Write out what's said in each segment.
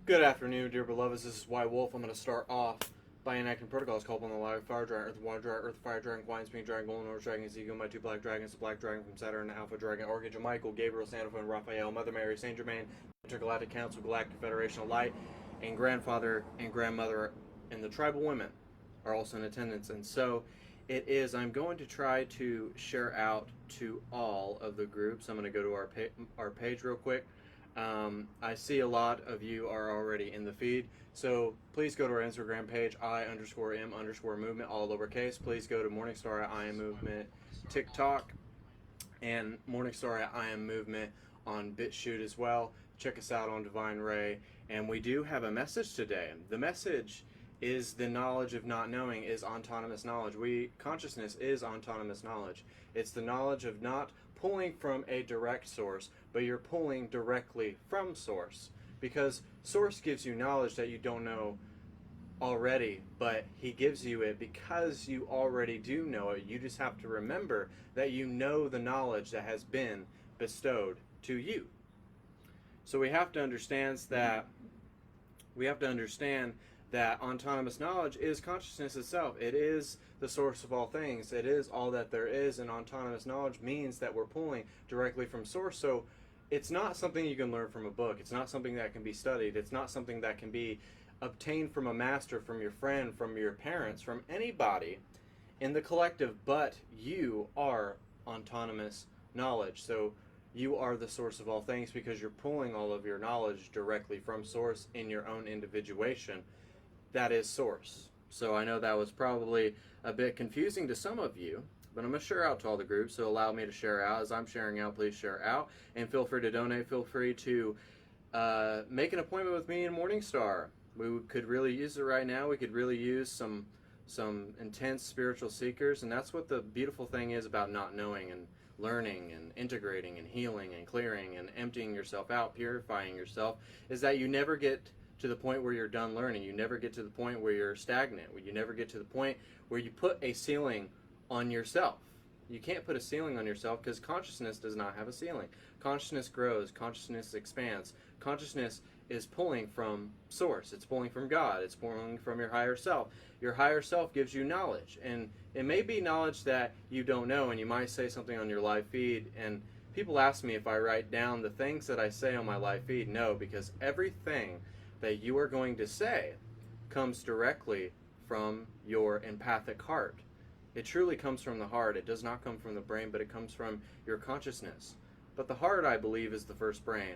Good afternoon, dear beloveds. This is White Wolf. I'm going to start off by enacting protocols called on the live fire dragon, earth, water dragon, earth, fire dragon, Quine, pink dragon, golden orange dragon, Ezekiel, my two black dragons, the black dragon from Saturn, the alpha dragon, Archangel Michael, Gabriel, Sandalphon, Raphael, Mother Mary, Saint Germain, Intergalactic Council, Galactic Federation of Light, and grandfather and grandmother and the tribal women are also in attendance. And so it is, I'm going to try to share out to all of the groups. I'm going to go to our page real quick. I see a lot of you are already in the feed, so please go to our Instagram page, I_M_movement, all lowercase. Please go to MorningStar at I Am Movement TikTok, and MorningStar at I Am Movement on bitchute as well. Check us out on Divine Ray, and we do have a message today. The message is the knowledge of not knowing is autonomous knowledge. Consciousness is autonomous knowledge. It's the knowledge of not pulling from a direct source, but you're pulling directly from source, because source gives you knowledge that you don't know already, but he gives you it because you already do know it. You just have to remember that you know the knowledge that has been bestowed to you. So we have to understand that autonomous knowledge is consciousness itself. It is the source of all things. It is all that there is, and autonomous knowledge means that we're pulling directly from source. So it's not something you can learn from a book. It's not something that can be studied. It's not something that can be obtained from a master, from your friend, from your parents, from anybody in the collective, but you are autonomous knowledge. So you are the source of all things because you're pulling all of your knowledge directly from source in your own individuation. That is source. So I know that was probably a bit confusing to some of you, but I'm going to share out to all the groups, so allow me to share out. As I'm sharing out, please share out, and feel free to donate. Feel free to make an appointment with me in MorningStar. We could really use it right now. We could really use some intense spiritual seekers, and that's what the beautiful thing is about not knowing and learning and integrating and healing and clearing and emptying yourself out, purifying yourself, is that you never get to the point where you're done learning. You never get to the point where you're stagnant. You never get to the point where you put a ceiling on yourself. You can't put a ceiling on yourself because consciousness does not have a ceiling. Consciousness grows. Consciousness expands. Consciousness is pulling from source. It's pulling from God. It's pulling from your higher self. Your higher self gives you knowledge, and it may be knowledge that you don't know, and you might say something on your live feed, and people ask me if I write down the things that I say on my live feed. No, because everything that you are going to say comes directly from your empathic heart. It truly comes from the heart. It does not come from the brain, but it comes from your consciousness. But the heart, I believe, is the first brain.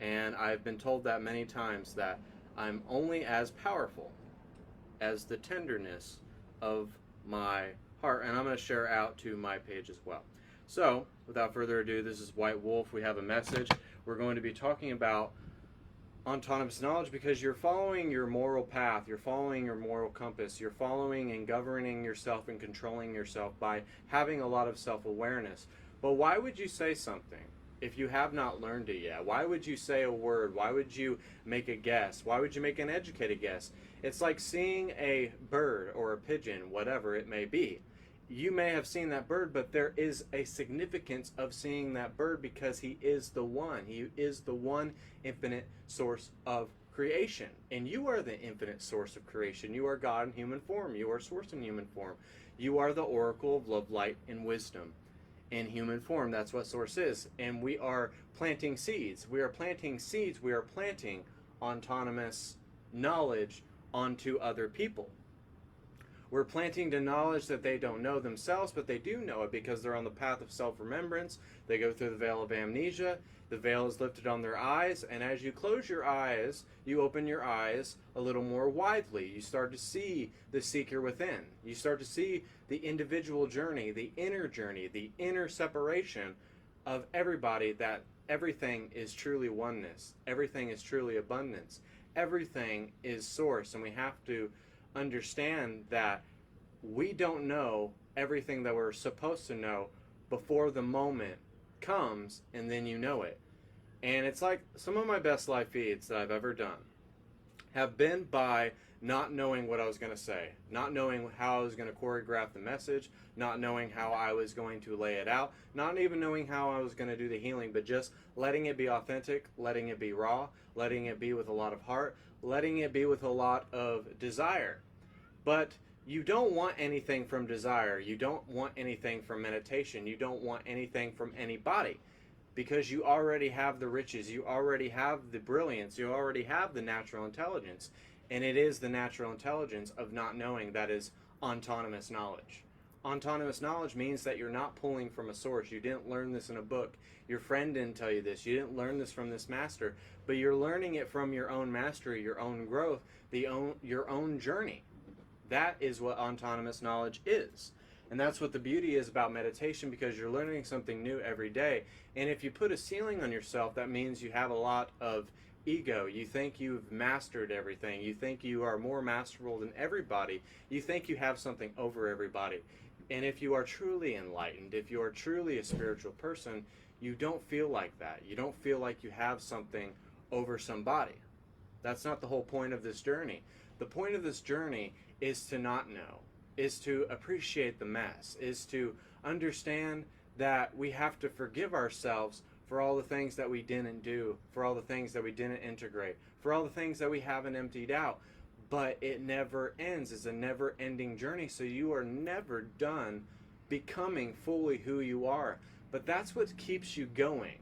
And I've been told that many times, that I'm only as powerful as the tenderness of my heart. And I'm going to share out to my page as well. So, without further ado, this is White Wolf. We have a message. We're going to be talking about autonomous knowledge because you're following your moral path, you're following your moral compass, you're following and governing yourself and controlling yourself by having a lot of self-awareness. But why would you say something if you have not learned it yet? Why would you say a word? Why would you make a guess? Why would you make an educated guess? It's like seeing a bird or a pigeon, whatever it may be. You may have seen that bird, but there is a significance of seeing that bird because he is the one. He is the one infinite source of creation. And you are the infinite source of creation. You are God in human form. You are source in human form. You are the oracle of love, light, and wisdom in human form. That's what source is. And we are planting seeds. We are planting seeds. We are planting autonomous knowledge onto other people. We're planting the knowledge that they don't know themselves, but they do know it because they're on the path of self-remembrance. They go through the veil of amnesia. The veil is lifted on their eyes, and as you close your eyes, you open your eyes a little more widely. You start to see the seeker within. You start to see the individual journey, the inner separation of everybody, that everything is truly oneness. Everything is truly abundance. Everything is source, and we have to understand that we don't know everything that we're supposed to know before the moment comes, and then you know it. And it's like some of my best live feeds that I've ever done have been by not knowing what I was going to say, not knowing how I was going to choreograph the message, not knowing how I was going to lay it out, not even knowing how I was going to do the healing, but just letting it be authentic, letting it be raw, letting it be with a lot of heart, letting it be with a lot of desire. But you don't want anything from desire. You don't want anything from meditation. You don't want anything from anybody, because you already have the riches. You already have the brilliance. You already have the natural intelligence. And it is the natural intelligence of not knowing that is autonomous knowledge. Autonomous knowledge means that you're not pulling from a source. You didn't learn this in a book. Your friend didn't tell you this. You didn't learn this from this master. But you're learning it from your own mastery, your own growth, your own journey. That is what autonomous knowledge is. And that's what the beauty is about meditation, because you're learning something new every day. And if you put a ceiling on yourself, that means you have a lot of ego. You think you've mastered everything. You think you are more masterful than everybody. You think you have something over everybody. And if you are truly enlightened, if you are truly a spiritual person, you don't feel like that. You don't feel like you have something over somebody. That's not the whole point of this journey. The point of this journey is to not know, is to appreciate the mess, is to understand that we have to forgive ourselves for all the things that we didn't do, for all the things that we didn't integrate, for all the things that we haven't emptied out. But it never ends. It's a never-ending journey, so you are never done becoming fully who you are. But that's what keeps you going,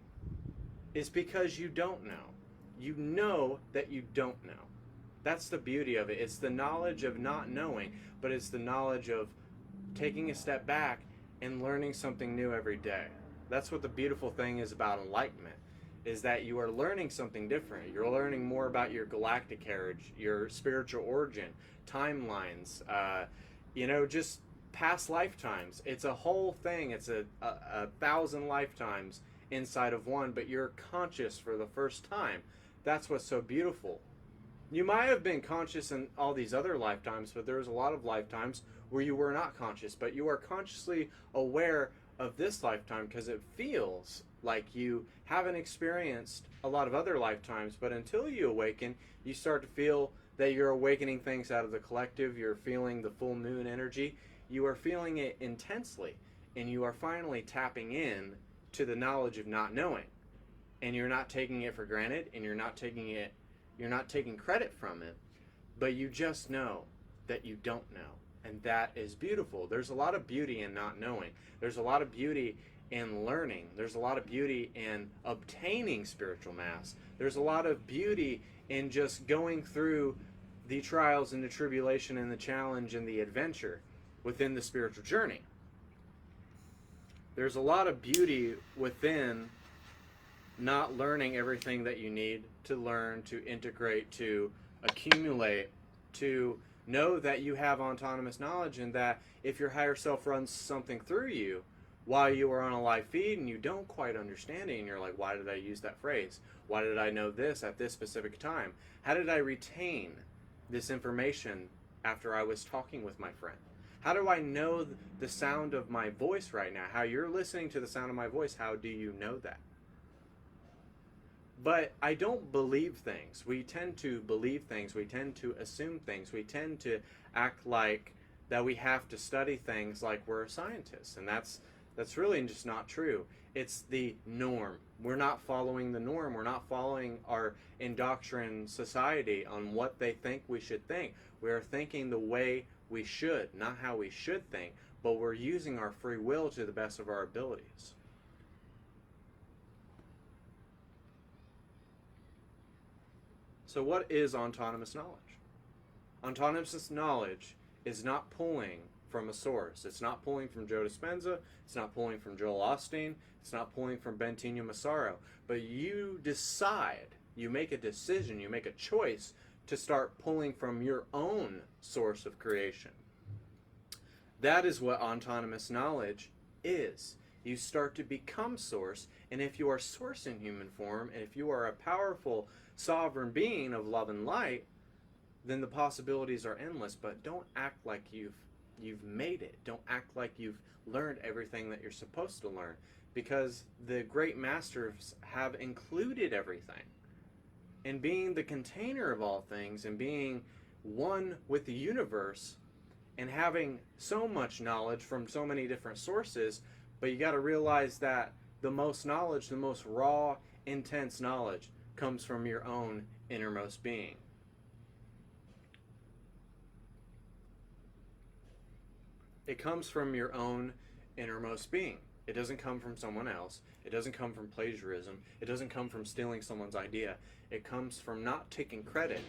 is because you don't know. You know that you don't know. That's the beauty of it. It's the knowledge of not knowing, but it's the knowledge of taking a step back and learning something new every day. That's what the beautiful thing is about enlightenment, is that you are learning something different. You're learning more about your galactic heritage, your spiritual origin, timelines, just past lifetimes. It's a whole thing. It's a 1,000 lifetimes inside of one, but you're conscious for the first time. That's what's so beautiful. You might have been conscious in all these other lifetimes, but there's a lot of lifetimes where you were not conscious, but you are consciously aware of this lifetime because it feels like you haven't experienced a lot of other lifetimes. But until you awaken, you start to feel that you're awakening things out of the collective. You're feeling the full moon energy. You are feeling it intensely, and you are finally tapping in to the knowledge of not knowing. And you're not taking it for granted, and you're not taking credit from it, but you just know that you don't know. And that is beautiful. There's a lot of beauty in not knowing. There's a lot of beauty in learning. There's a lot of beauty in obtaining spiritual mass. There's a lot of beauty in just going through the trials and the tribulation and the challenge and the adventure within the spiritual journey. There's a lot of beauty within not learning everything that you need to learn, to integrate, to accumulate, to know that you have autonomous knowledge, and that if your higher self runs something through you while you are on a live feed and you don't quite understand it, and you're like, why did I use that phrase? Why did I know this at this specific time? How did I retain this information after I was talking with my friend? How do I know the sound of my voice right now? How you're listening to the sound of my voice, how do you know that? But I don't believe things. We tend to believe things. We tend to assume things. We tend to act like that we have to study things like we're a scientist. And that's really just not true. It's the norm. We're not following the norm. We're not following our indoctrined society on what they think we should think. We are thinking the way we should, not how we should think, but we're using our free will to the best of our abilities. So what is autonomous knowledge? Autonomous knowledge is not pulling from a source. It's not pulling from Joe Dispenza. It's not pulling from Joel Osteen. It's not pulling from Bentinho Massaro. But you decide, you make a decision, you make a choice to start pulling from your own source of creation. That is what autonomous knowledge is. You start to become source, and if you are source in human form, and if you are a powerful sovereign being of love and light, then the possibilities are endless. But don't act like you've made it. Don't act like you've learned everything that you're supposed to learn, because the great masters have included everything. and being the container of all things and being one with the universe and having so much knowledge from so many different sources. But you got to realize that the most knowledge, the most raw, intense knowledge, comes from your own innermost being. It comes from your own innermost being. It doesn't come from someone else. It doesn't come from plagiarism. It doesn't come from stealing someone's idea. It comes from not taking credit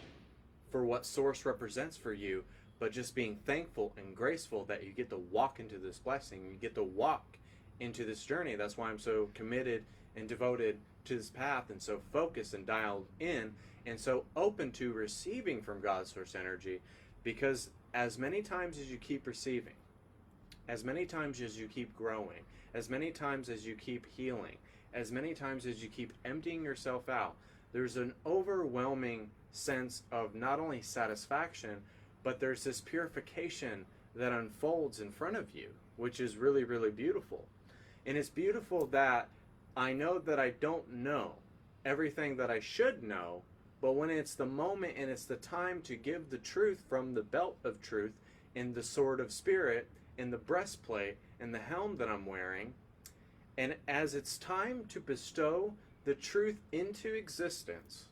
for what source represents for you, but just being thankful and graceful that you get to walk into this blessing. You get to walk into this journey. That's why I'm so committed and devoted to this path, and so focused and dialed in, and so open to receiving from God's source energy, because as many times as you keep receiving, as many times as you keep growing, as many times as you keep healing, as many times as you keep emptying yourself out, there's an overwhelming sense of not only satisfaction, but there's this purification that unfolds in front of you, which is really, really beautiful. And it's beautiful that I know that I don't know everything that I should know, but when it's the moment and it's the time to give the truth from the belt of truth in the sword of spirit, in the breastplate, and the helm that I'm wearing, and as it's time to bestow the truth into existence,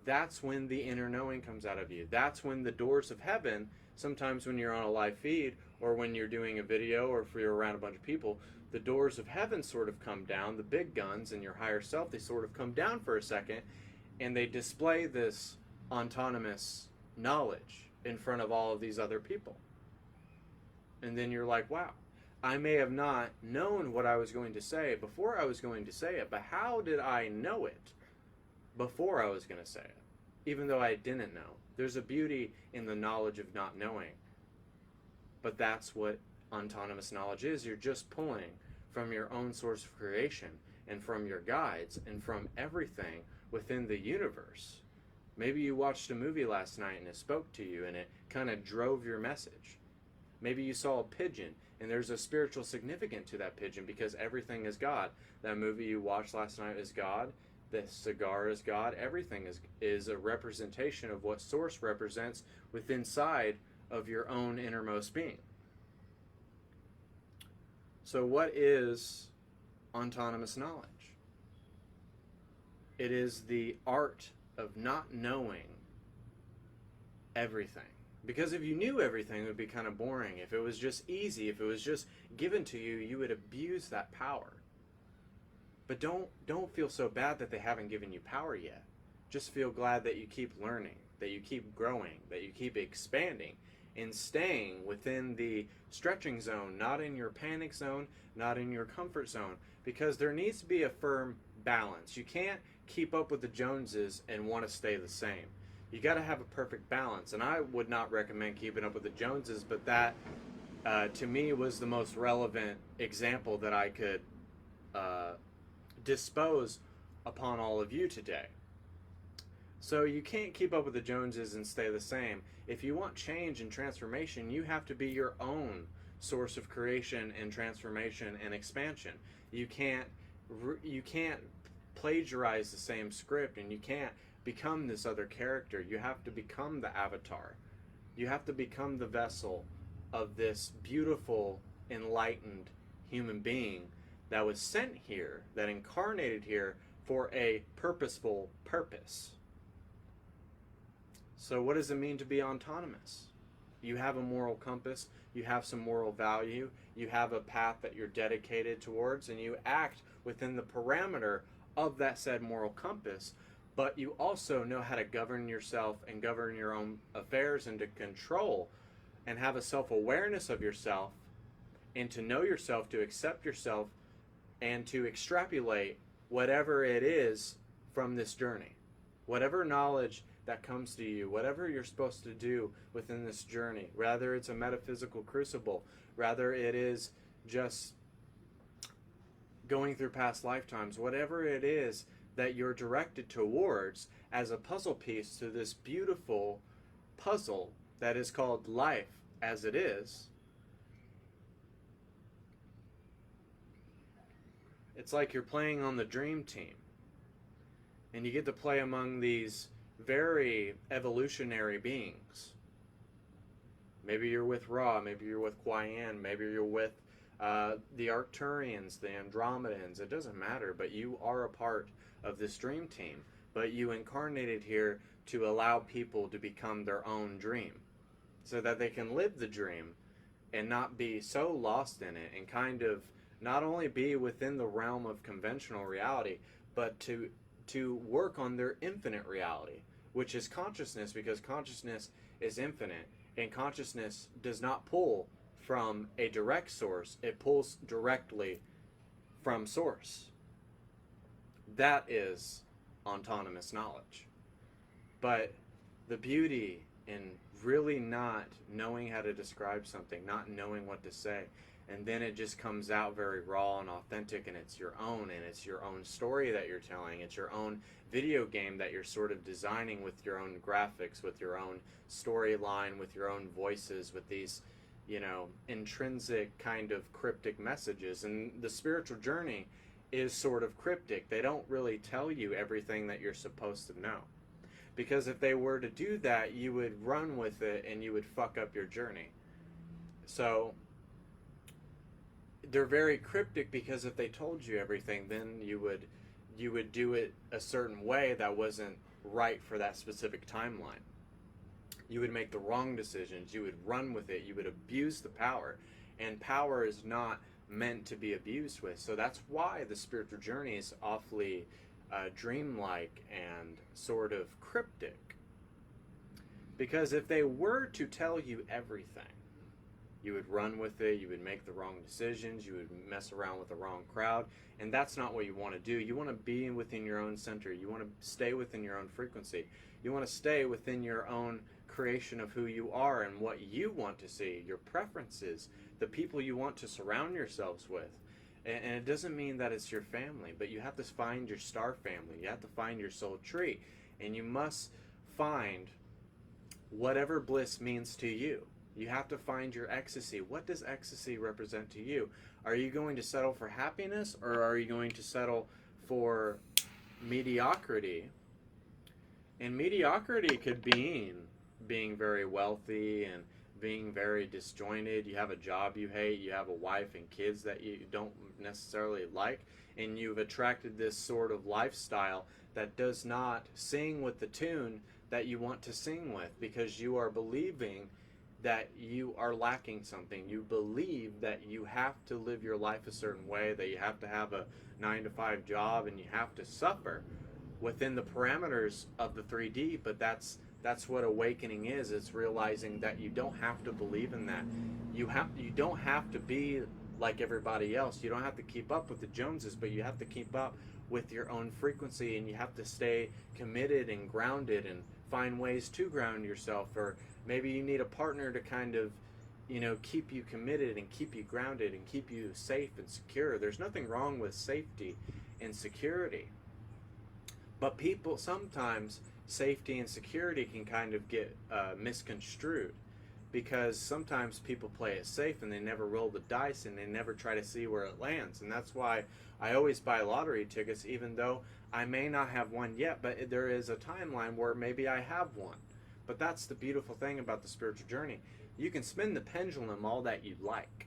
that's when the inner knowing comes out of you. That's when the doors of heaven, sometimes when you're on a live feed or when you're doing a video or if you're around a bunch of people, the doors of heaven sort of come down, the big guns in your higher self, they sort of come down for a second, and they display this autonomous knowledge in front of all of these other people. And then you're like, wow, I may have not known what I was going to say before I was going to say it, but how did I know it before I was going to say it, even though I didn't know? There's a beauty in the knowledge of not knowing. But that's what autonomous knowledge is. You're just pulling from your own source of creation and from your guides and from everything within the universe. Maybe you watched a movie last night and it spoke to you and it kind of drove your message. Maybe you saw a pigeon and there's a spiritual significance to that pigeon because everything is God. That movie you watched last night is God. The cigar is God. Everything is a representation of what source represents within inside of your own innermost being. So what is autonomous knowledge? It is the art of not knowing everything. Because if you knew everything, it would be kind of boring. If it was just easy, if it was just given to you, you would abuse that power. But don't feel so bad that they haven't given you power yet. Just feel glad that you keep learning, that you keep growing, that you keep expanding, and staying within the stretching zone, not in your panic zone, not in your comfort zone, because there needs to be a firm balance. You can't keep up with the Joneses and want to stay the same. You got to have a perfect balance, and I would not recommend keeping up with the Joneses, but that to me was the most relevant example that I could dispose upon all of you today. So you can't keep up with the Joneses and stay the same. If you want change and transformation, you have to be your own source of creation and transformation and expansion. You can't plagiarize the same script, and you can't become this other character. You have to become the avatar. You have to become the vessel of this beautiful, enlightened human being that was sent here, that incarnated here for a purposeful purpose. So what does it mean to be autonomous? You have a moral compass, you have some moral value, you have a path that you're dedicated towards, and you act within the parameter of that said moral compass, but you also know how to govern yourself and govern your own affairs and to control and have a self-awareness of yourself and to know yourself, to accept yourself, and to extrapolate whatever it is from this journey. Whatever knowledge that comes to you, whatever you're supposed to do within this journey, rather it's a metaphysical crucible, rather it is just going through past lifetimes, whatever it is that you're directed towards as a puzzle piece to this beautiful puzzle that is called life as it is, it's like you're playing on the dream team. and you get to play among these very evolutionary beings. Maybe you're with Ra, maybe you're with Quayan, maybe you're with the Arcturians, the Andromedans. It doesn't matter, but you are a part of this dream team. But you incarnated here to allow people to become their own dream, so that they can live the dream and not be so lost in it, and kind of not only be within the realm of conventional reality, but to work on their infinite reality, which is consciousness, because consciousness is infinite, and consciousness does not pull from a direct source, it pulls directly from source. That is autonomous knowledge. But the beauty in really not knowing how to describe something, not knowing what to say, and then it just comes out very raw and authentic, and it's your own, and it's your own story that you're telling, it's your own video game that you're sort of designing with your own graphics, with your own storyline, with your own voices, with these, you know, intrinsic kind of cryptic messages. And the spiritual journey is sort of cryptic. They don't really tell you everything that you're supposed to know, because if they were to do that, you would run with it and you would fuck up your journey. So they're very cryptic, because if they told you everything, then you would do it a certain way that wasn't right for that specific timeline. You would make the wrong decisions, you would run with it, you would abuse the power, and power is not meant to be abused with. So that's why the spiritual journey is awfully dreamlike and sort of cryptic, because if they were to tell you everything, you would run with it, you would make the wrong decisions, you would mess around with the wrong crowd, and that's not what you want to do. You want to be within your own center, you want to stay within your own frequency, you want to stay within your own creation of who you are and what you want to see, your preferences, the people you want to surround yourselves with. And it doesn't mean that it's your family, but you have to find your star family, you have to find your soul tree, and you must find whatever bliss means to you. You have to find your ecstasy. What does ecstasy represent to you? Are you going to settle for happiness, or are you going to settle for mediocrity? And mediocrity could mean being very wealthy and being very disjointed. You have a job you hate, you have a wife and kids that you don't necessarily like, and you've attracted this sort of lifestyle that does not sing with the tune that you want to sing with, because you are believing that you are lacking something. You believe that you have to live your life a certain way, that you have to have a 9-to-5 job, and you have to suffer within the parameters of the 3D. But that's what awakening is. It's realizing that you don't have to believe in that. You don't have to be like everybody else. You don't have to keep up with the Joneses, but you have to keep up with your own frequency, and you have to stay committed and grounded and find ways to ground yourself. Or maybe you need a partner to kind of, you know, keep you committed and keep you grounded and keep you safe and secure. There's nothing wrong with safety and security. But people, sometimes safety and security can kind of get misconstrued, because sometimes people play it safe and they never roll the dice and they never try to see where it lands. And that's why I always buy lottery tickets, even though I may not have one yet, but there is a timeline where maybe I have one. But that's the beautiful thing about the spiritual journey. You can spin the pendulum all that you'd like.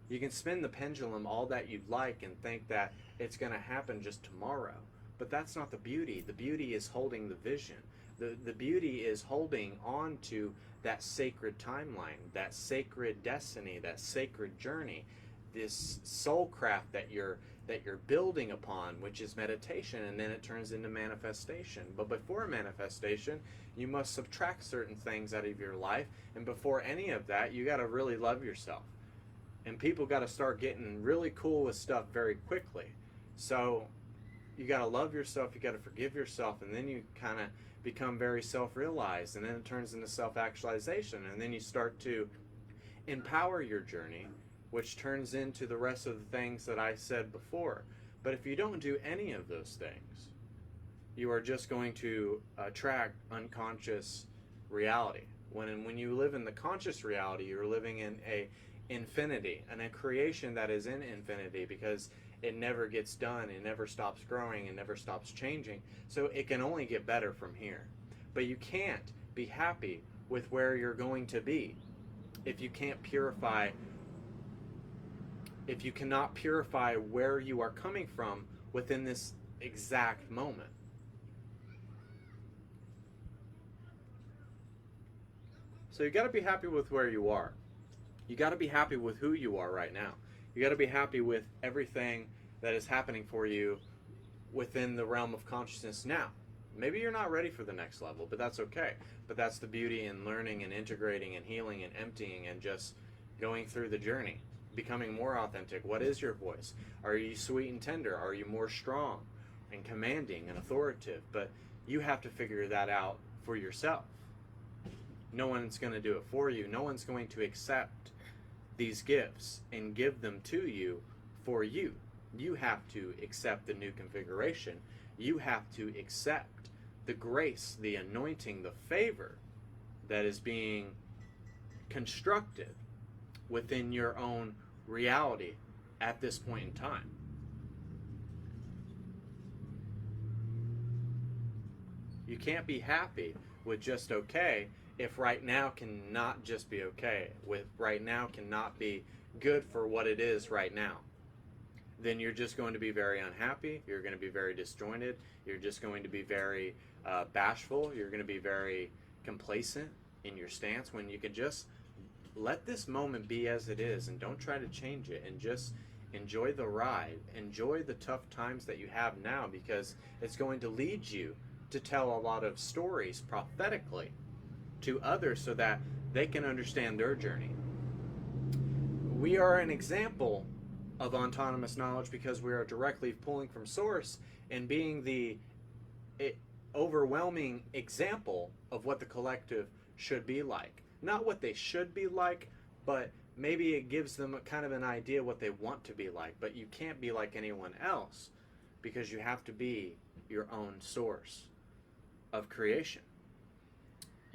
You can spin the pendulum all that you'd like and think that it's going to happen just tomorrow. But that's not the beauty. The beauty is holding the vision. The beauty is holding on to that sacred timeline, that sacred destiny, that sacred journey, this soul craft that you're building upon, which is meditation, and then it turns into manifestation. But before manifestation, you must subtract certain things out of your life, and before any of that, you got to really love yourself. And people got to start getting really cool with stuff very quickly. So you got to love yourself, you got to forgive yourself, and then you kind of become very self-realized, and then it turns into self-actualization, and then you start to empower your journey, which turns into the rest of the things that I said before. But if you don't do any of those things, you are just going to attract unconscious reality. When you live in the conscious reality, you're living in infinity and a creation that is in infinity, because it never gets done, it never stops growing, it never stops changing. So it can only get better from here. But you can't be happy with where you're going to be if you can't purify, if you cannot purify where you are coming from within this exact moment. So you got to be happy with where you are. You got to be happy with who you are right now. You got to be happy with everything that is happening for you within the realm of consciousness now. Maybe you're not ready for the next level, but that's okay. But that's the beauty in learning and integrating and healing and emptying and just going through the journey, becoming more authentic. What is your voice? Are you sweet and tender? Are you more strong and commanding and authoritative? But you have to figure that out for yourself. No one's going to do it for you. No one's going to accept these gifts and give them to you for you. You have to accept the new configuration. You have to accept the grace, the anointing, the favor that is being constructed within your own reality at this point in time. You can't be happy with just okay if right now cannot just be okay, with right now cannot be good for what it is right now. Then you're just going to be very unhappy, you're going to be very disjointed, you're just going to be very bashful, you're going to be very complacent in your stance, when you can just let this moment be as it is and don't try to change it, and just enjoy the ride, enjoy the tough times that you have now, because it's going to lead you to tell a lot of stories prophetically to others so that they can understand their journey. We are an example of autonomous knowledge because we are directly pulling from source and being the overwhelming example of what the collective should be like. Not what they should be like, but maybe it gives them a kind of an idea what they want to be like. But you can't be like anyone else, because you have to be your own source of creation.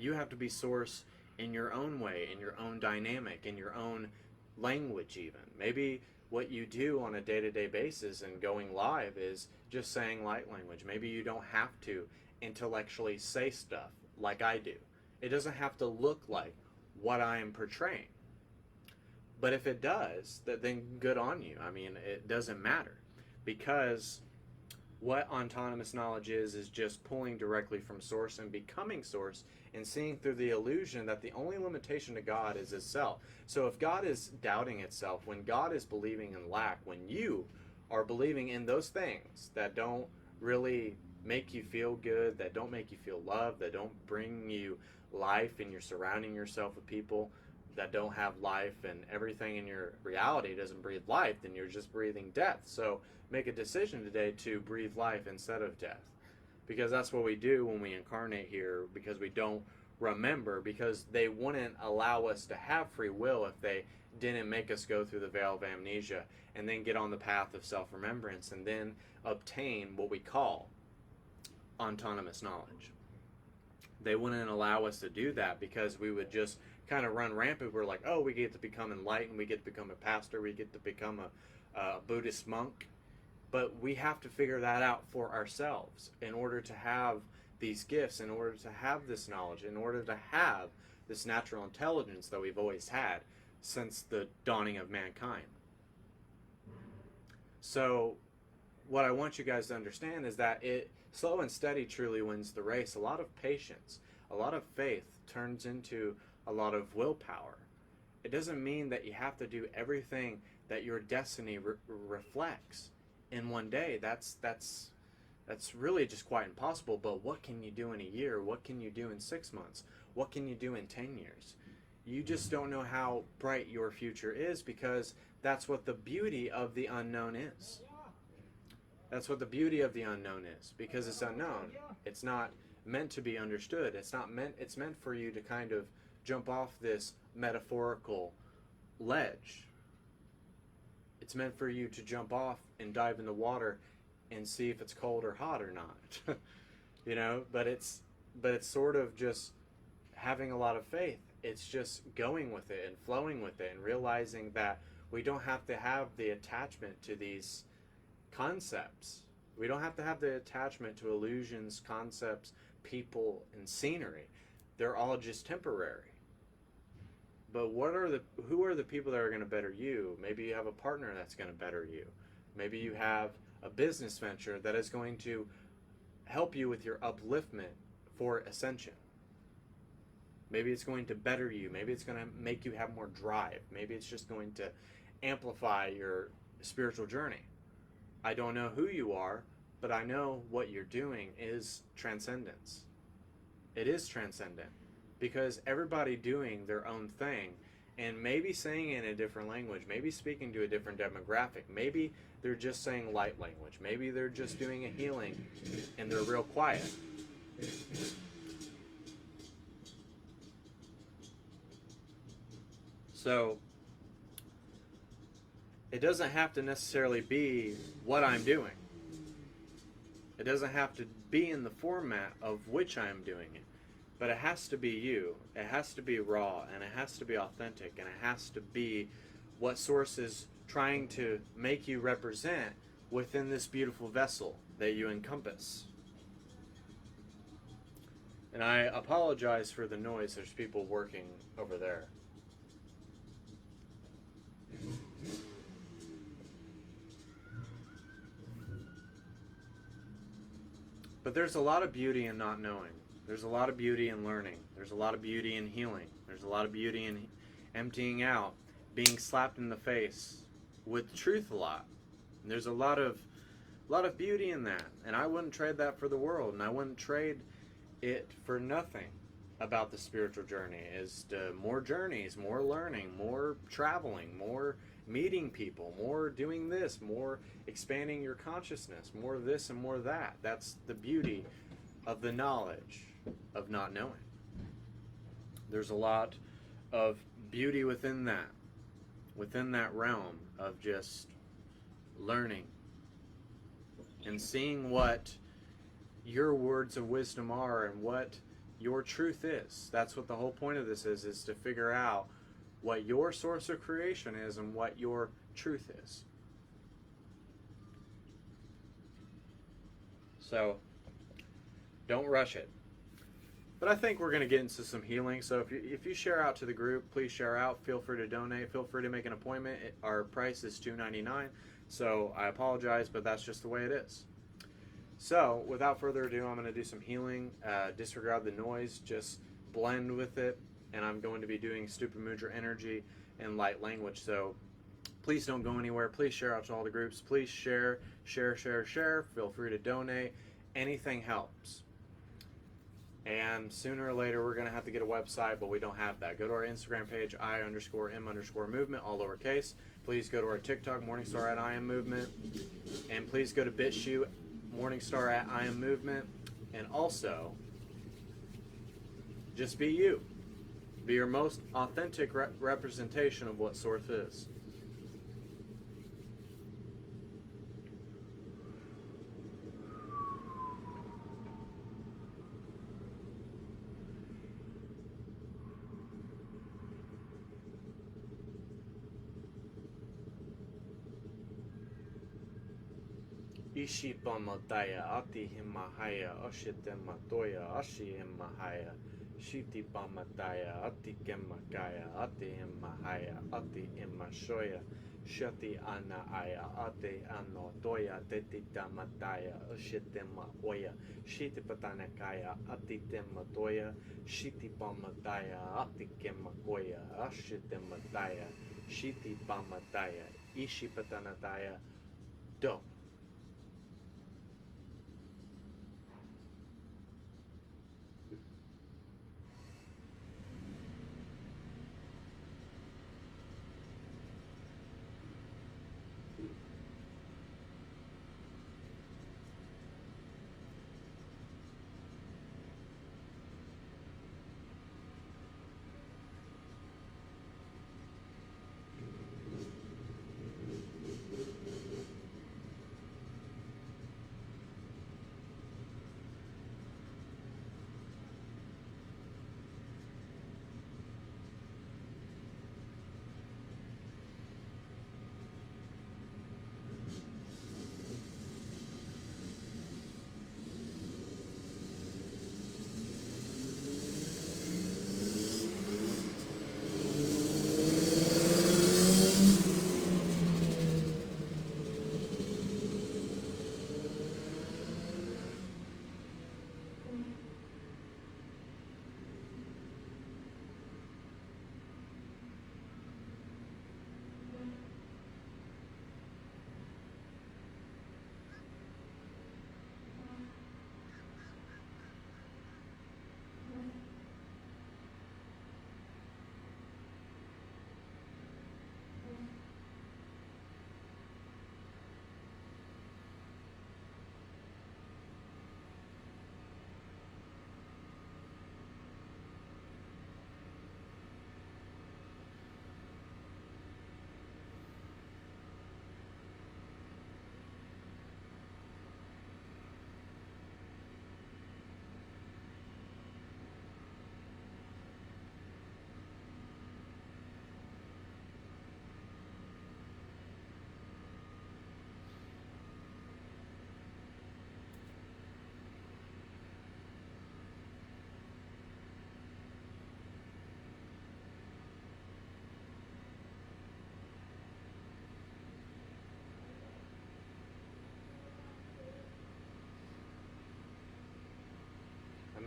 You have to be source in your own way, in your own dynamic, in your own language even. Maybe what you do on a day-to-day basis and going live is just saying light language. Maybe you don't have to intellectually say stuff like I do. It doesn't have to look like what I am portraying. But if it does, then good on you. I mean, it doesn't matter, because what autonomous knowledge is just pulling directly from source and becoming source, and seeing through the illusion that the only limitation to God is itself. So if God is doubting itself, when God is believing in lack, when you are believing in those things that don't really make you feel good, that don't make you feel loved, that don't bring you life, and you're surrounding yourself with people that don't have life, and everything in your reality doesn't breathe life, then you're just breathing death. So make a decision today to breathe life instead of death, because that's what we do when we incarnate here, because we don't remember, because they wouldn't allow us to have free will if they didn't make us go through the veil of amnesia and then get on the path of self-remembrance and then obtain what we call autonomous knowledge. They wouldn't allow us to do that, because we would just kind of run rampant. We're like, oh, we get to become enlightened, we get to become a pastor, we get to become a Buddhist monk. But we have to figure that out for ourselves in order to have these gifts, in order to have this knowledge, in order to have this natural intelligence that we've always had since the dawning of mankind. So what I want you guys to understand is that slow and steady truly wins the race. A lot of patience, a lot of faith turns into a lot of willpower. It doesn't mean that you have to do everything that your destiny reflects in one day. That's really just quite impossible. But what can you do in a year? What can you do in 6 months? What can you do in 10 years? You just don't know how bright your future is, because that's what the beauty of the unknown is. That's what the beauty of the unknown is, because it's unknown. It's not meant to be understood. It's meant for you to kind of jump off this metaphorical ledge. It's meant for you to jump off and dive in the water and see if it's cold or hot or not. You know, but it's sort of just having a lot of faith it's just going with it and flowing with it and realizing that we don't have to have the attachment to these concepts. We don't have to have the attachment to illusions, concepts, people, and scenery. They're all just temporary. But who are the people that are going to better you? Maybe you have a partner that's going to better you. Maybe you have a business venture that is going to help you with your upliftment for ascension. Maybe it's going to better you. Maybe it's going to make you have more drive. Maybe it's just going to amplify your spiritual journey. I don't know who you are, but I know what you're doing is transcendence. It is transcendent because everybody doing their own thing and maybe saying it in a different language, maybe speaking to a different demographic, maybe they're just saying light language, maybe they're just doing a healing and they're real quiet. So it doesn't have to necessarily be what I'm doing. It doesn't have to be in the format of which I'm doing it. But it has to be you. It has to be raw, and it has to be authentic, and it has to be what Source is trying to make you represent within this beautiful vessel that you encompass. And I apologize for the noise. There's people working over there. But there's a lot of beauty in not knowing. There's a lot of beauty in learning. There's a lot of beauty in healing. There's a lot of beauty in emptying out, being slapped in the face with truth a lot. And there's a lot of beauty in that. And I wouldn't trade that for the world. And I wouldn't trade it for nothing about the spiritual journey. Is more journeys, more learning, more traveling, more meeting people, more doing this, more expanding your consciousness, more of this and more of that. That's the beauty of the knowledge of not knowing. There's a lot of beauty within that realm of just learning and seeing what your words of wisdom are and what your truth is. That's what the whole point of this is to figure out what your source of creation is and what your truth is. So don't rush it. But I think we're going to get into some healing. So if you share out to the group, please share out. Feel free to donate. Feel free to make an appointment. Our price is $2.99. So I apologize, but that's just the way it is. So without further ado, I'm going to do some healing. Disregard the noise. Just blend with it. And I'm going to be doing Stupid Mudra energy and light language. So please don't go anywhere. Please share out to all the groups. Please share. Feel free to donate. Anything helps. And sooner or later, we're going to have to get a website, but we don't have that. Go to our Instagram page, I_M_movement, all lowercase. Please go to our TikTok, MorningStar at I Am Movement. And please go to bitchute, MorningStar at I Am Movement. And also, just be you. Be your most authentic representation of what Source is. Ishipamataya ati himahaya oshitematoya ashi himahaya shiti pamataya ati kemakaya ati himahaya ati imashoya shati anaaya ati anotoya tetitamataya oshitemaoya shiti patanakaya ati tematoya shiti pamataya ati kemakoya ashitemataya shiti pamataya ishipatanataya do.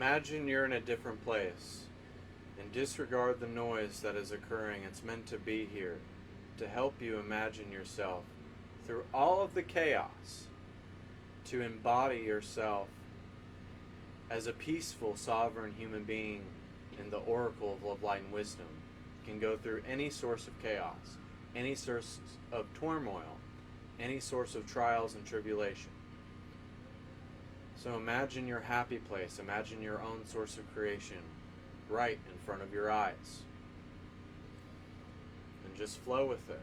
Imagine you're in a different place and disregard the noise that is occurring. It's meant to be here to help you imagine yourself through all of the chaos, to embody yourself as a peaceful, sovereign human being in the oracle of love, light, and wisdom. You can go through any source of chaos, any source of turmoil, any source of trials and tribulation. So imagine your happy place, imagine your own source of creation right in front of your eyes. And just flow with it.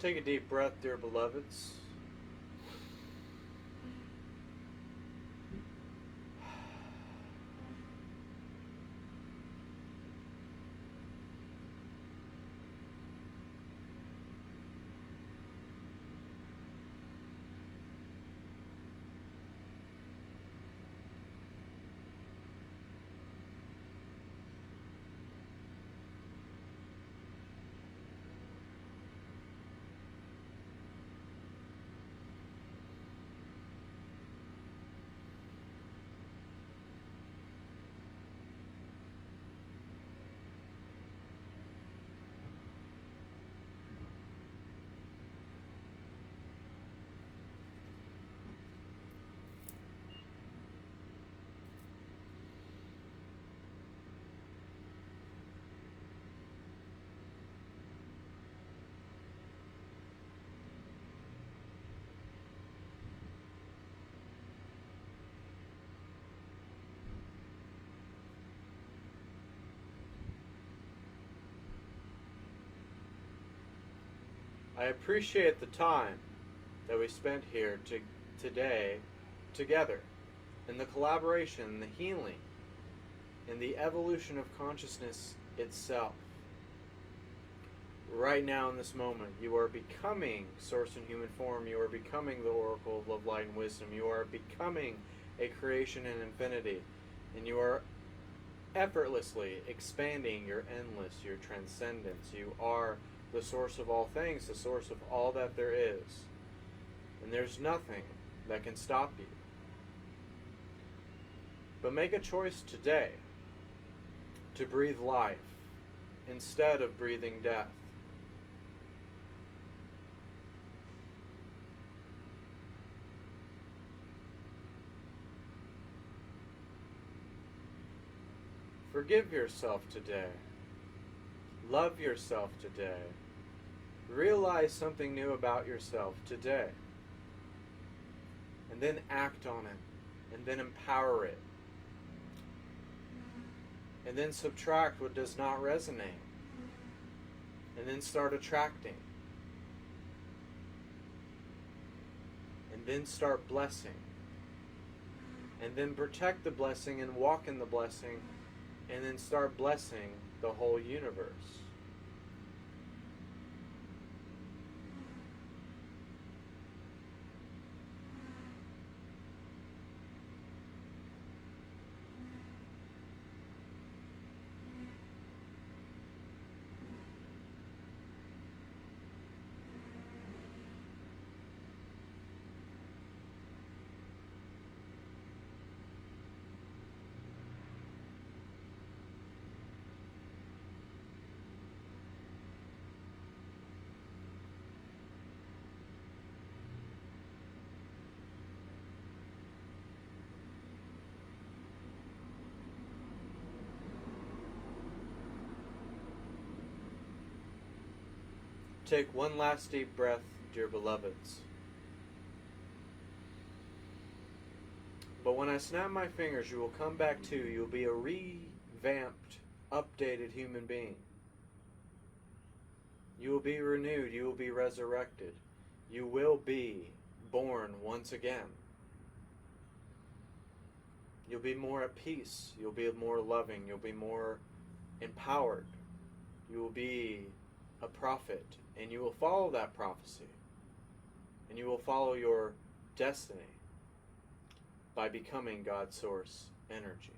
Take a deep breath, dear beloveds. I appreciate the time that we spent here today together, in the collaboration, the healing, in the evolution of consciousness itself. Right now in this moment, you are becoming Source in human form. You are becoming the Oracle of Love, Light, and Wisdom. You are becoming a creation in infinity. And you are effortlessly expanding your endless, your transcendence. You are the source of all things, the source of all that there is. And there's nothing that can stop you. But make a choice today to breathe life instead of breathing death. Forgive yourself today. Love yourself today. Realize something new about yourself today. And then act on it. And then empower it. And then subtract what does not resonate. And then start attracting. And then start blessing. And then protect the blessing and walk in the blessing. And then start blessing the whole universe. Take one last deep breath, dear beloveds. But when I snap my fingers, you will come back to, you'll be a revamped, updated human being. You will be renewed, you will be resurrected. You will be born once again. You'll be more at peace, you'll be more loving, you'll be more empowered. You will be a prophet, and you will follow that prophecy. And you will follow your destiny by becoming God's source energy.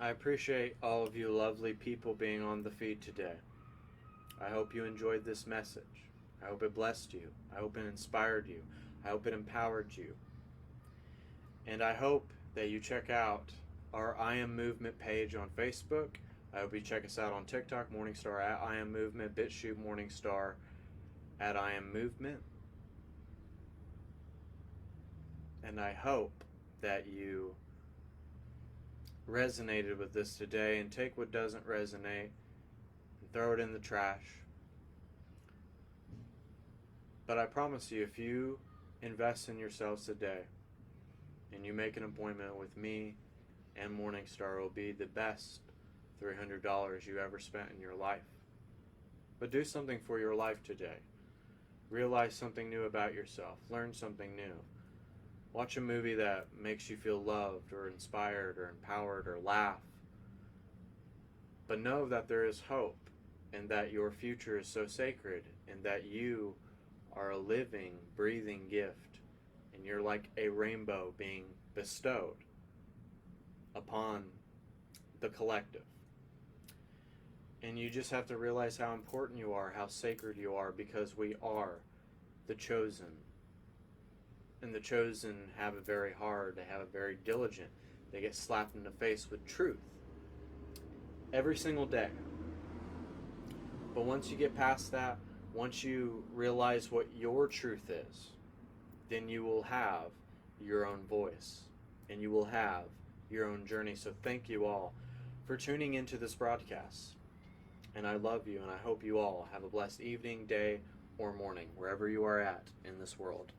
I appreciate all of you lovely people being on the feed today. I hope you enjoyed this message. I hope it blessed you. I hope it inspired you. I hope it empowered you. And I hope that you check out our I Am Movement page on Facebook. I hope you check us out on TikTok, MorningStar at I Am Movement, bitchute MorningStar at I Am Movement. And I hope that you resonated with this today, and take what doesn't resonate and throw it in the trash. But I promise you, if you invest in yourselves today and you make an appointment with me and MorningStar, it will be the best $300 you ever spent in your life. But do something for your life today. Realize something new about yourself. Learn something new. Watch a movie that makes you feel loved or inspired or empowered, or laugh. But know that there is hope, and that your future is so sacred, and that you are a living, breathing gift, and you're like a rainbow being bestowed upon the collective. And you just have to realize how important you are, how sacred you are, because we are the chosen. And the chosen have it very hard. They have it very diligent. They get slapped in the face with truth every single day. But once you get past that, once you realize what your truth is, then you will have your own voice and you will have your own journey. So thank you all for tuning into this broadcast. And I love you, and I hope you all have a blessed evening, day, or morning, wherever you are at in this world.